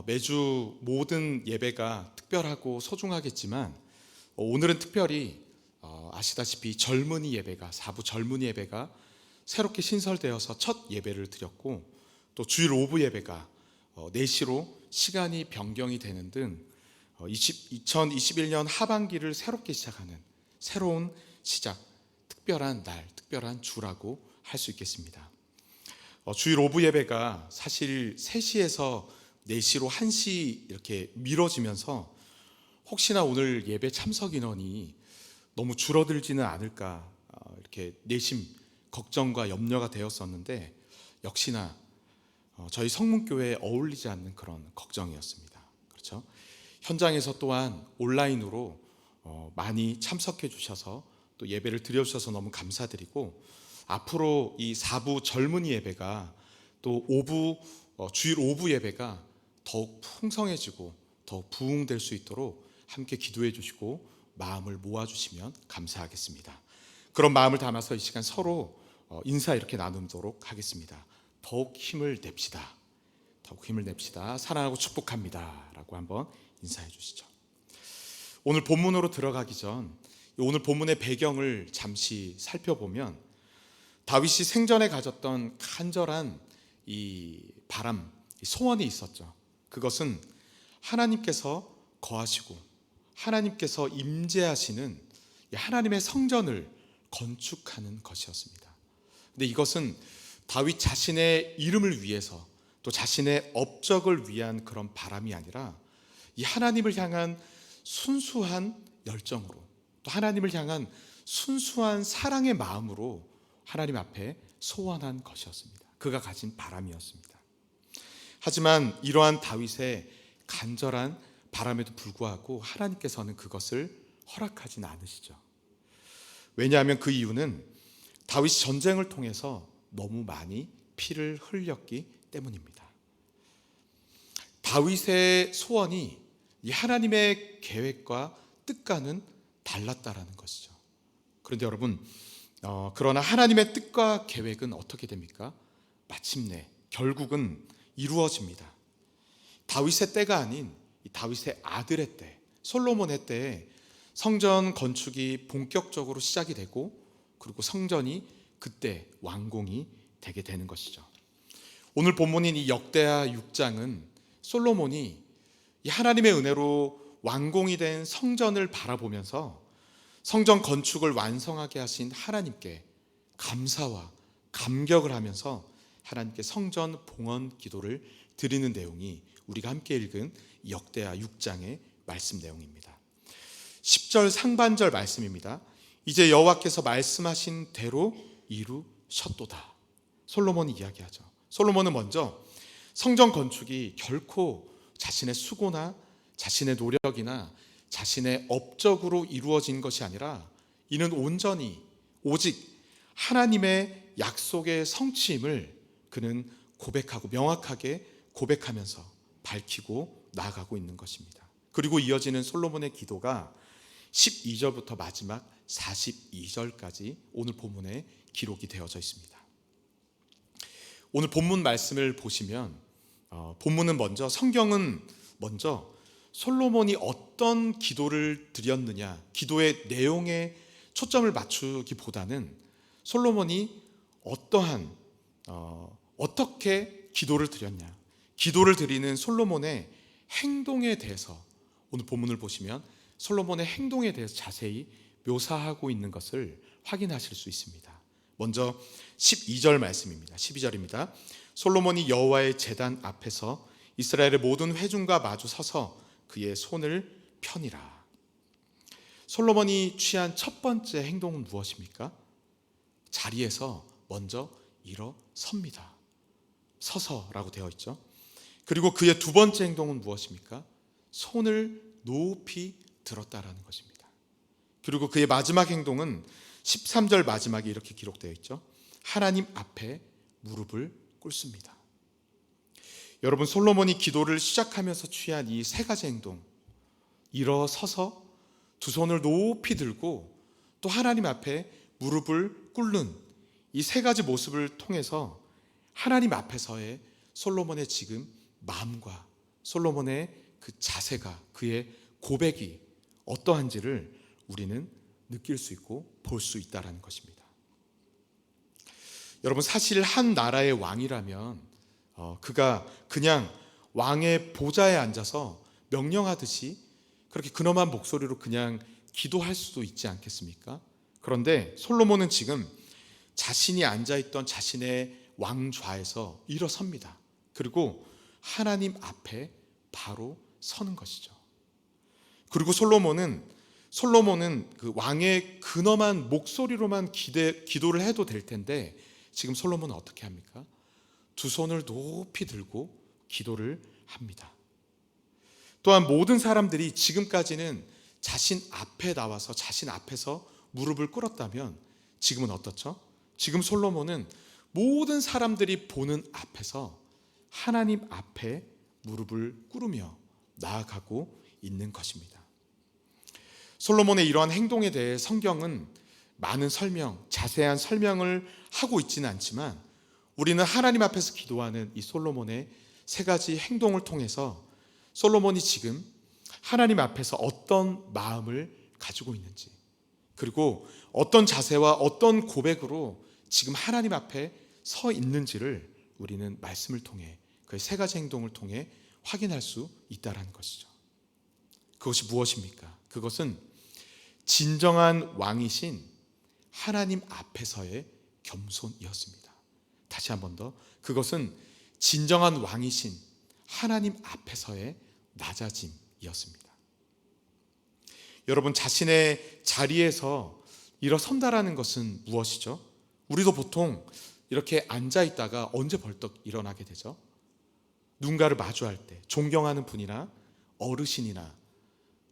매주 모든 예배가 특별하고 소중하겠지만 오늘은 특별히 아시다시피 젊은이 예배가 4부 젊은이 예배가 새롭게 신설되어서 첫 예배를 드렸고, 또 주일 오부 예배가 4시로 시간이 변경이 되는 등 2021년 하반기를 새롭게 시작하는 새로운 시작, 특별한 날, 특별한 주라고 할 수 있겠습니다. 주일 오부 예배가 사실 3시에서 4시로 1시 이렇게 미뤄지면서 혹시나 오늘 예배 참석 인원이 너무 줄어들지는 않을까 이렇게 내심 걱정과 염려가 되었었는데, 역시나 저희 성문교회에 어울리지 않는 그런 걱정이었습니다. 그렇죠? 현장에서 또한 온라인으로 많이 참석해 주셔서 또 예배를 드려주셔서 너무 감사드리고, 앞으로 이 4부 젊은이 예배가 또 주일 오부 예배가 더욱 풍성해지고 더욱 부흥될 수 있도록 함께 기도해 주시고 마음을 모아주시면 감사하겠습니다. 그런 마음을 담아서 이 시간 서로 인사 이렇게 나누도록 하겠습니다. 더욱 힘을 냅시다. 더욱 힘을 냅시다. 사랑하고 축복합니다 라고 한번 인사해 주시죠. 오늘 본문으로 들어가기 전 오늘 본문의 배경을 잠시 살펴보면, 다윗이 생전에 가졌던 간절한 이 바람, 소원이 있었죠. 그것은 하나님께서 거하시고 하나님께서 임재하시는 하나님의 성전을 건축하는 것이었습니다. 근데 이것은 다윗 자신의 이름을 위해서, 또 자신의 업적을 위한 그런 바람이 아니라 이 하나님을 향한 순수한 열정으로, 또 하나님을 향한 순수한 사랑의 마음으로 하나님 앞에 소원한 것이었습니다. 그가 가진 바람이었습니다. 하지만 이러한 다윗의 간절한 바람에도 불구하고 하나님께서는 그것을 허락하진 않으시죠. 왜냐하면 그 이유는 다윗이 전쟁을 통해서 너무 많이 피를 흘렸기 때문입니다. 다윗의 소원이 이 하나님의 계획과 뜻과는 달랐다라는 것이죠. 그런데 여러분, 그러나 하나님의 뜻과 계획은 어떻게 됩니까? 마침내 결국은 이루어집니다. 다윗의 때가 아닌 다윗의 아들의 때, 솔로몬의 때에 성전 건축이 본격적으로 시작이 되고, 그리고 성전이 그때 완공이 되게 되는 것이죠. 오늘 본문인 이 역대하 6장은 솔로몬이 이 하나님의 은혜로 완공이 된 성전을 바라보면서 성전 건축을 완성하게 하신 하나님께 감사와 감격을 하면서 하나님께 성전 봉헌 기도를 드리는 내용이 우리가 함께 읽은 역대하 6장의 말씀 내용입니다. 10절 상반절 말씀입니다. 이제 여호와께서 말씀하신 대로 이루셨도다. 솔로몬이 이야기하죠. 솔로몬은 먼저 성전 건축이 결코 자신의 수고나 자신의 노력이나 자신의 업적으로 이루어진 것이 아니라, 이는 온전히 오직 하나님의 약속의 성취임을 그는 고백하고 명확하게 고백하면서 밝히고 나아가고 있는 것입니다. 그리고 이어지는 솔로몬의 기도가 12절부터 마지막 42절까지 오늘 본문에 기록이 되어져 있습니다. 오늘 본문 말씀을 보시면 본문은 성경은 먼저 솔로몬이 어떤 기도를 드렸느냐, 기도의 내용에 초점을 맞추기보다는 솔로몬이 어떻게 기도를 드렸냐, 기도를 드리는 솔로몬의 행동에 대해서 오늘 본문을 보시면 솔로몬의 행동에 대해서 자세히 묘사하고 있는 것을 확인하실 수 있습니다. 먼저 12절 말씀입니다. 12절입니다. 솔로몬이 여호와의 제단 앞에서 이스라엘의 모든 회중과 마주 서서 그의 손을 펴니라. 솔로몬이 취한 첫 번째 행동은 무엇입니까? 자리에서 먼저 일어섭니다. 서서라고 되어 있죠. 그리고 그의 두 번째 행동은 무엇입니까? 손을 높이 들었다라는 것입니다. 그리고 그의 마지막 행동은 13절 마지막에 이렇게 기록되어 있죠. 하나님 앞에 무릎을 꿇습니다. 여러분, 솔로몬이 기도를 시작하면서 취한 이 세 가지 행동, 일어서서 두 손을 높이 들고 또 하나님 앞에 무릎을 꿇는 이 세 가지 모습을 통해서 하나님 앞에서의 솔로몬의 지금 마음과 솔로몬의 그 자세가, 그의 고백이 어떠한지를 우리는 느낄 수 있고 볼 수 있다는 것입니다. 여러분, 사실 한 나라의 왕이라면 그가 그냥 왕의 보좌에 앉아서 명령하듯이 그렇게 근엄한 목소리로 그냥 기도할 수도 있지 않겠습니까? 그런데 솔로몬은 지금 자신이 앉아있던 자신의 왕좌에서 일어섭니다. 그리고 하나님 앞에 바로 서는 것이죠. 그리고 솔로몬은 그 왕의 근엄한 목소리로만 기도를 해도 될 텐데 지금 솔로몬은 어떻게 합니까? 두 손을 높이 들고 기도를 합니다. 또한 모든 사람들이 지금까지는 자신 앞에 나와서 자신 앞에서 무릎을 꿇었다면 지금은 어떻죠? 지금 솔로몬은 모든 사람들이 보는 앞에서 하나님 앞에 무릎을 꿇으며 나아가고 있는 것입니다. 솔로몬의 이러한 행동에 대해 성경은 많은 자세한 설명을 하고 있지는 않지만 우리는 하나님 앞에서 기도하는 이 솔로몬의 세 가지 행동을 통해서 솔로몬이 지금 하나님 앞에서 어떤 마음을 가지고 있는지, 그리고 어떤 자세와 어떤 고백으로 지금 하나님 앞에 서 있는지를 우리는 말씀을 통해, 그 세 가지 행동을 통해 확인할 수 있다는 것이죠. 그것이 무엇입니까? 그것은 진정한 왕이신 하나님 앞에서의 겸손이었습니다. 다시 한 번 더, 그것은 진정한 왕이신 하나님 앞에서의 낮아짐이었습니다. 여러분, 자신의 자리에서 일어선다라는 것은 무엇이죠? 우리도 보통 이렇게 앉아 있다가 언제 벌떡 일어나게 되죠? 누군가를 마주할 때, 존경하는 분이나 어르신이나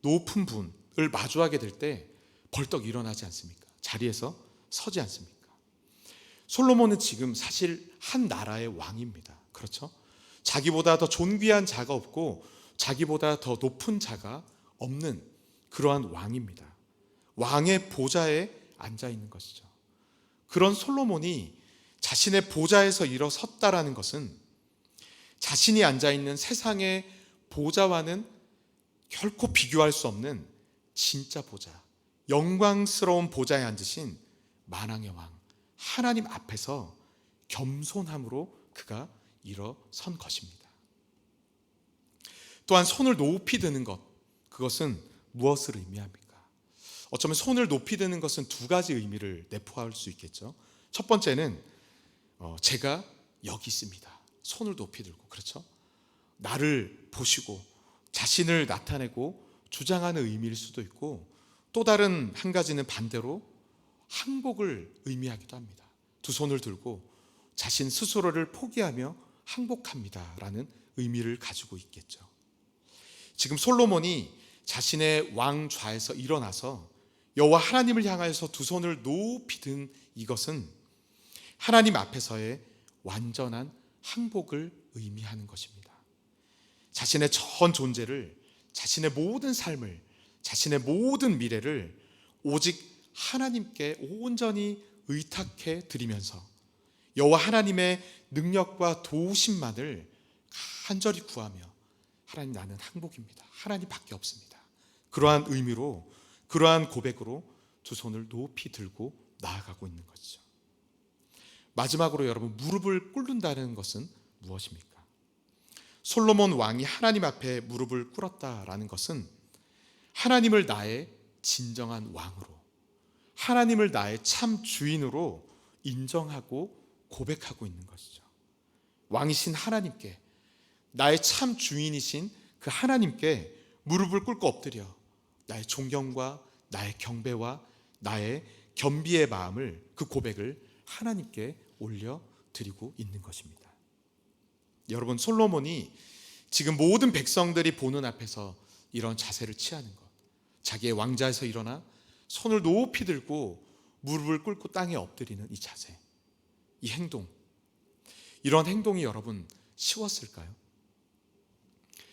높은 분을 마주하게 될 때 벌떡 일어나지 않습니까? 자리에서 서지 않습니까? 솔로몬은 지금 사실 한 나라의 왕입니다. 그렇죠? 자기보다 더 존귀한 자가 없고 자기보다 더 높은 자가 없는 그러한 왕입니다. 왕의 보좌에 앉아 있는 것이죠. 그런 솔로몬이 자신의 보좌에서 일어섰다라는 것은 자신이 앉아 있는 세상의 보좌와는 결코 비교할 수 없는 진짜 보좌, 영광스러운 보좌에 앉으신 만왕의 왕 하나님 앞에서 겸손함으로 그가 일어선 것입니다. 또한 손을 높이 드는 것, 그것은 무엇을 의미합니까? 어쩌면 손을 높이 드는 것은 두 가지 의미를 내포할 수 있겠죠. 첫 번째는 제가 여기 있습니다. 손을 높이 들고, 그렇죠? 나를 보시고 자신을 나타내고 주장하는 의미일 수도 있고, 또 다른 한 가지는 반대로 항복을 의미하기도 합니다. 두 손을 들고 자신 스스로를 포기하며 항복합니다 라는 의미를 가지고 있겠죠. 지금 솔로몬이 자신의 왕좌에서 일어나서 여호와 하나님을 향하여서 두 손을 높이 든 이것은 하나님 앞에서의 완전한 항복을 의미하는 것입니다. 자신의 전 존재를, 자신의 모든 삶을, 자신의 모든 미래를 오직 하나님께 온전히 의탁해 드리면서 여호와 하나님의 능력과 도우심만을 간절히 구하며, 하나님, 나는 항복입니다, 하나님밖에 없습니다, 그러한 의미로, 그러한 고백으로 두 손을 높이 들고 나아가고 있는 것이죠. 마지막으로 여러분, 무릎을 꿇는다는 것은 무엇입니까? 솔로몬 왕이 하나님 앞에 무릎을 꿇었다라는 것은 하나님을 나의 진정한 왕으로, 하나님을 나의 참 주인으로 인정하고 고백하고 있는 것이죠. 왕이신 하나님께, 나의 참 주인이신 그 하나님께 무릎을 꿇고 엎드려 나의 존경과 나의 경배와 나의 겸비의 마음을, 그 고백을 하나님께 올려드리고 있는 것입니다. 여러분, 솔로몬이 지금 모든 백성들이 보는 앞에서 이런 자세를 취하는 것, 자기의 왕좌에서 일어나 손을 높이 들고 무릎을 꿇고 땅에 엎드리는 이 자세, 이 행동, 이런 행동이 여러분 쉬웠을까요?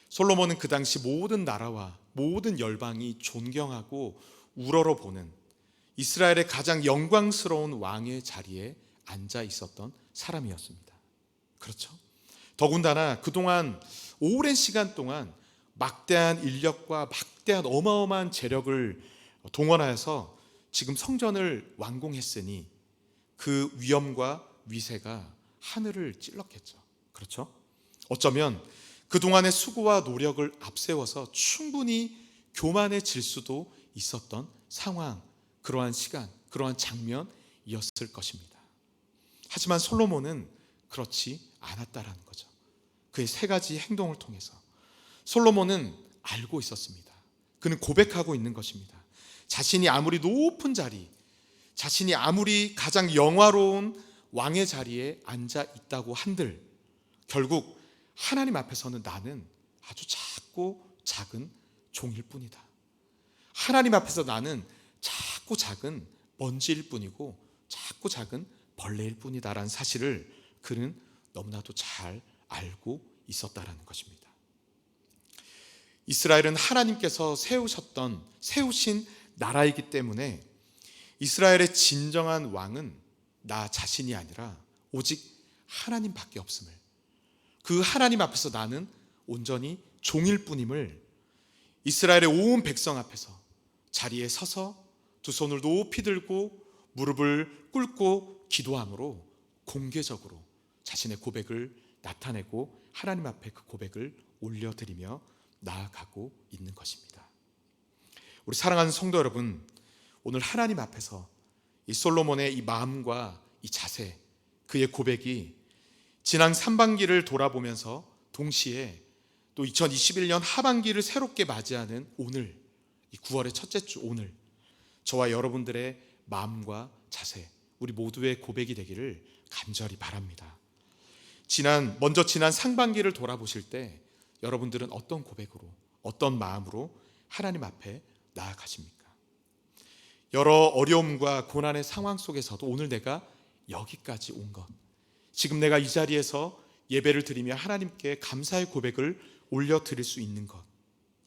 솔로몬은 그 당시 모든 나라와 모든 열방이 존경하고 우러러보는 이스라엘의 가장 영광스러운 왕의 자리에 앉아 있었던 사람이었습니다. 그렇죠? 더군다나 그동안 오랜 시간 동안 막대한 인력과 막대한 어마어마한 재력을 동원하여서 지금 성전을 완공했으니 그 위엄과 위세가 하늘을 찔렀겠죠. 그렇죠? 어쩌면 그동안의 수고와 노력을 앞세워서 충분히 교만해질 수도 있었던 상황, 그러한 시간, 그러한 장면이었을 것입니다. 하지만 솔로몬은 그렇지 않았다라는 거죠. 그의 세 가지 행동을 통해서 솔로몬은 알고 있었습니다. 그는 고백하고 있는 것입니다. 자신이 아무리 높은 자리, 자신이 아무리 가장 영화로운 왕의 자리에 앉아 있다고 한들 결국 하나님 앞에서는 나는 아주 작고 작은 종일 뿐이다. 하나님 앞에서 나는 작고 작은 먼지일 뿐이고 작고 작은 벌레일 뿐이다라는 사실을 그는 너무나도 잘 알고 있었다라는 것입니다. 이스라엘은 하나님께서 세우신 나라이기 때문에 이스라엘의 진정한 왕은 나 자신이 아니라 오직 하나님밖에 없음을, 그 하나님 앞에서 나는 온전히 종일 뿐임을 이스라엘의 온 백성 앞에서 자리에 서서 두 손을 높이 들고 무릎을 꿇고 기도함으로 공개적으로 자신의 고백을 나타내고 하나님 앞에 그 고백을 올려드리며 나아가고 있는 것입니다. 우리 사랑하는 성도 여러분, 오늘 하나님 앞에서 이 솔로몬의 이 마음과 이 자세, 그의 고백이 지난 상반기를 돌아보면서 동시에 또 2021년 하반기를 새롭게 맞이하는 오늘, 이 9월의 첫째 주 오늘, 저와 여러분들의 마음과 자세, 우리 모두의 고백이 되기를 간절히 바랍니다. 먼저 지난 상반기를 돌아보실 때 여러분들은 어떤 고백으로, 어떤 마음으로 하나님 앞에 나아가십니까? 여러 어려움과 고난의 상황 속에서도 오늘 내가 여기까지 온 것, 지금 내가 이 자리에서 예배를 드리며 하나님께 감사의 고백을 올려드릴 수 있는 것,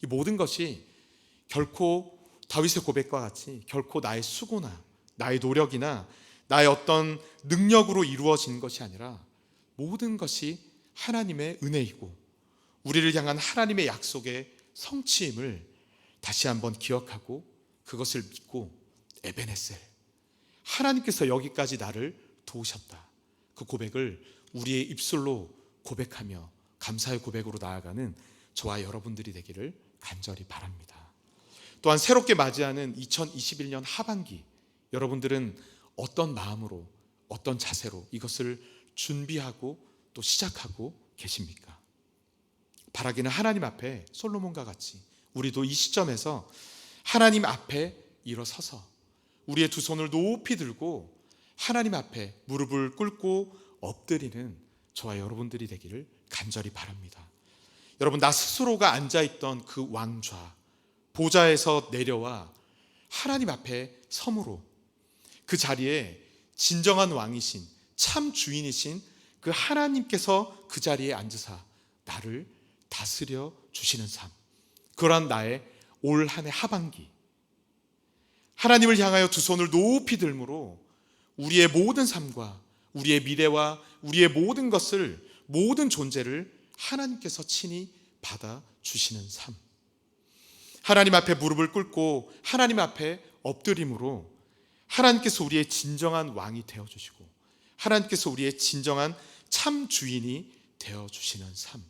이 모든 것이 결코 다윗의 고백과 같이 결코 나의 수고나 나의 노력이나 나의 어떤 능력으로 이루어진 것이 아니라 모든 것이 하나님의 은혜이고 우리를 향한 하나님의 약속의 성취임을 다시 한번 기억하고 그것을 믿고 에베네셀, 하나님께서 여기까지 나를 도우셨다, 그 고백을 우리의 입술로 고백하며 감사의 고백으로 나아가는 저와 여러분들이 되기를 간절히 바랍니다. 또한 새롭게 맞이하는 2021년 하반기, 여러분들은 어떤 마음으로, 어떤 자세로 이것을 준비하고 또 시작하고 계십니까? 바라기는 하나님 앞에 솔로몬과 같이 우리도 이 시점에서 하나님 앞에 일어서서 우리의 두 손을 높이 들고 하나님 앞에 무릎을 꿇고 엎드리는 저와 여러분들이 되기를 간절히 바랍니다. 여러분, 나 스스로가 앉아있던 그 왕좌 보좌에서 내려와 하나님 앞에 섬으로 그 자리에 진정한 왕이신 참 주인이신 그 하나님께서 그 자리에 앉으사 나를 다스려 주시는 삶, 그러한 나의 올 한 해 하반기, 하나님을 향하여 두 손을 높이 들므로 우리의 모든 삶과 우리의 미래와 우리의 모든 것을, 모든 존재를 하나님께서 친히 받아 주시는 삶, 하나님 앞에 무릎을 꿇고 하나님 앞에 엎드림으로 하나님께서 우리의 진정한 왕이 되어주시고 하나님께서 우리의 진정한 참 주인이 되어주시는 삶,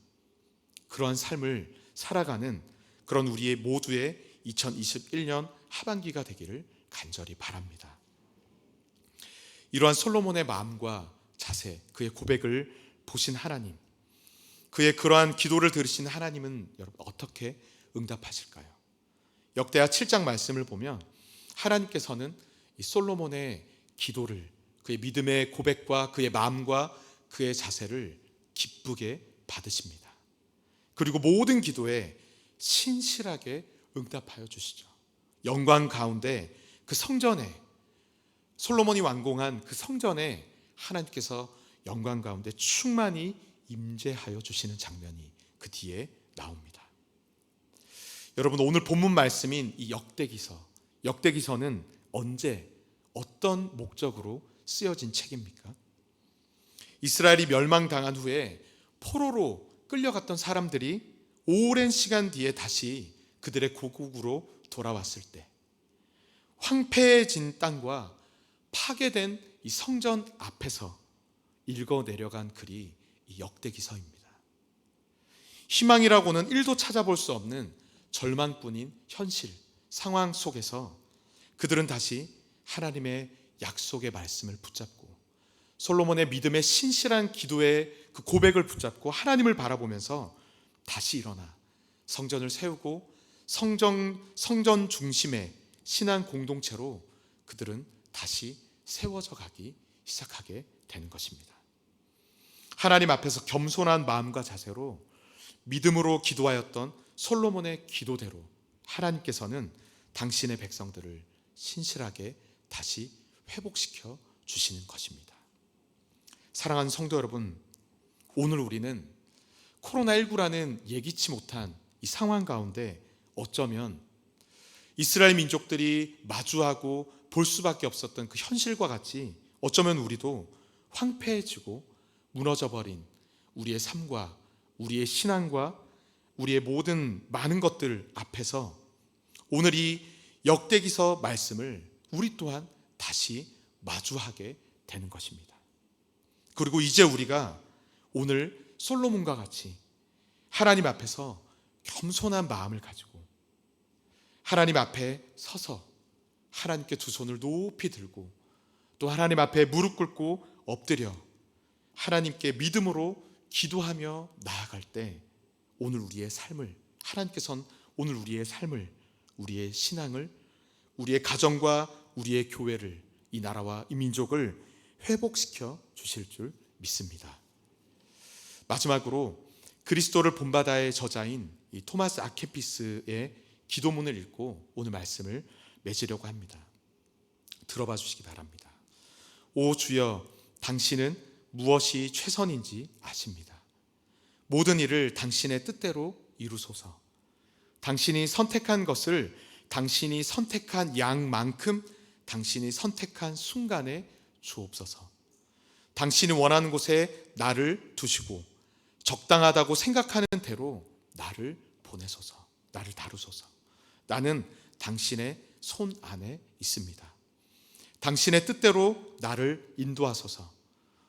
그러한 삶을 살아가는 그런 우리의 모두의 2021년 하반기가 되기를 간절히 바랍니다. 이러한 솔로몬의 마음과 자세, 그의 고백을 보신 하나님, 그의 그러한 기도를 들으신 하나님은 여러분 어떻게 응답하실까요? 역대하 7장 말씀을 보면 하나님께서는 이 솔로몬의 기도를, 그의 믿음의 고백과 그의 마음과 그의 자세를 기쁘게 받으십니다. 그리고 모든 기도에 신실하게 응답하여 주시죠. 영광 가운데 그 성전에, 솔로몬이 완공한 그 성전에 하나님께서 영광 가운데 충만히 임재하여 주시는 장면이 그 뒤에 나옵니다. 여러분, 오늘 본문 말씀인 이 역대기서는 언제 어떤 목적으로 쓰여진 책입니까? 이스라엘이 멸망당한 후에 포로로 끌려갔던 사람들이 오랜 시간 뒤에 다시 그들의 고국으로 돌아왔을 때 황폐해진 땅과 파괴된 이 성전 앞에서 읽어 내려간 글이 이 역대기서입니다. 희망이라고는 1도 찾아볼 수 없는 절망뿐인 현실, 상황 속에서 그들은 다시 하나님의 약속의 말씀을 붙잡고 솔로몬의 믿음의 신실한 기도의 그 고백을 붙잡고 하나님을 바라보면서 다시 일어나 성전을 세우고 성전 중심의 신앙 공동체로 그들은 다시 세워져 가기 시작하게 되는 것입니다. 하나님 앞에서 겸손한 마음과 자세로 믿음으로 기도하였던 솔로몬의 기도대로 하나님께서는 당신의 백성들을 신실하게 다시 회복시켜 주시는 것입니다. 사랑하는 성도 여러분, 오늘 우리는 코로나19라는 예기치 못한 이 상황 가운데 어쩌면 이스라엘 민족들이 마주하고 볼 수밖에 없었던 그 현실과 같이 어쩌면 우리도 황폐해지고 무너져버린 우리의 삶과 우리의 신앙과 우리의 모든 많은 것들 앞에서 오늘 이 역대기서 말씀을 우리 또한 다시 마주하게 되는 것입니다. 그리고 이제 우리가 오늘 솔로몬과 같이 하나님 앞에서 겸손한 마음을 가지고 하나님 앞에 서서 하나님께 두 손을 높이 들고 또 하나님 앞에 무릎 꿇고 엎드려 하나님께 믿음으로 기도하며 나아갈 때 오늘 우리의 삶을 하나님께서는 오늘 우리의 삶을 우리의 신앙을 우리의 가정과 우리의 교회를 이 나라와 이 민족을 회복시켜 주실 줄 믿습니다. 마지막으로 그리스도를 본받아의 저자인 이 토마스 아케피스의 기도문을 읽고 오늘 말씀을 맺으려고 합니다. 들어봐 주시기 바랍니다. 오 주여, 당신은 무엇이 최선인지 아십니다. 모든 일을 당신의 뜻대로 이루소서. 당신이 선택한 것을 당신이 선택한 양만큼 당신이 선택한 순간에 주옵소서. 당신이 원하는 곳에 나를 두시고 적당하다고 생각하는 대로 나를 보내소서. 나를 다루소서. 나는 당신의 손 안에 있습니다. 당신의 뜻대로 나를 인도하소서.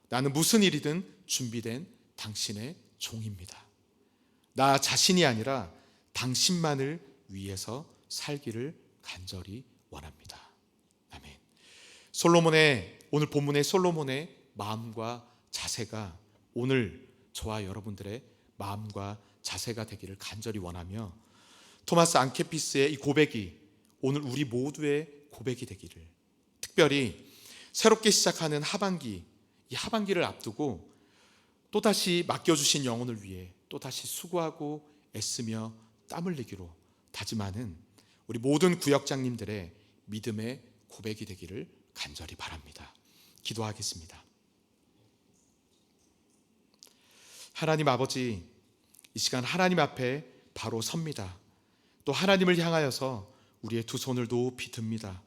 나는 무슨 일이든 준비된 당신의 종입니다. 나 자신이 아니라 당신만을 위해서 살기를 간절히 원합니다. 아멘. 솔로몬의 오늘 본문의 솔로몬의 마음과 자세가 오늘 저와 여러분들의 마음과 자세가 되기를 간절히 원하며 토마스 앙케피스의 이 고백이 오늘 우리 모두의 고백이 되기를, 특별히 새롭게 시작하는 하반기, 이 하반기를 앞두고 또다시 맡겨주신 영혼을 위해 또다시 수고하고 애쓰며 땀 흘리기로 다짐하는 우리 모든 구역장님들의 믿음의 고백이 되기를 간절히 바랍니다. 기도하겠습니다. 하나님 아버지, 이 시간 하나님 앞에 바로 섭니다. 또 하나님을 향하여서 우리의 두 손을 높이 듭니다.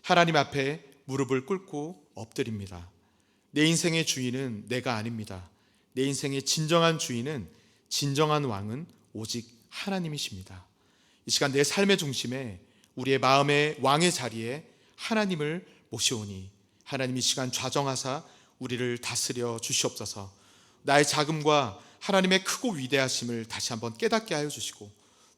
하나님 앞에 무릎을 꿇고 엎드립니다. 내 인생의 주인은 내가 아닙니다. 내 인생의 진정한 주인은, 진정한 왕은 오직 하나님이십니다. 이 시간 내 삶의 중심에, 우리의 마음의 왕의 자리에 하나님을 모시오니 하나님 이 시간 좌정하사 우리를 다스려 주시옵소서. 나의 자금과 하나님의 크고 위대하심을 다시 한번 깨닫게 하여 주시고,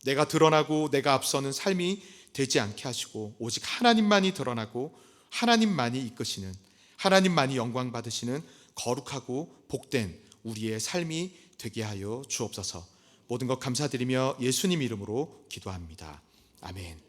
내가 드러나고 내가 앞서는 삶이 되지 않게 하시고 오직 하나님만이 드러나고 하나님만이 이끄시는, 하나님만이 영광 받으시는 거룩하고 복된 우리의 삶이 되게 하여 주옵소서. 모든 것 감사드리며 예수님 이름으로 기도합니다. 아멘.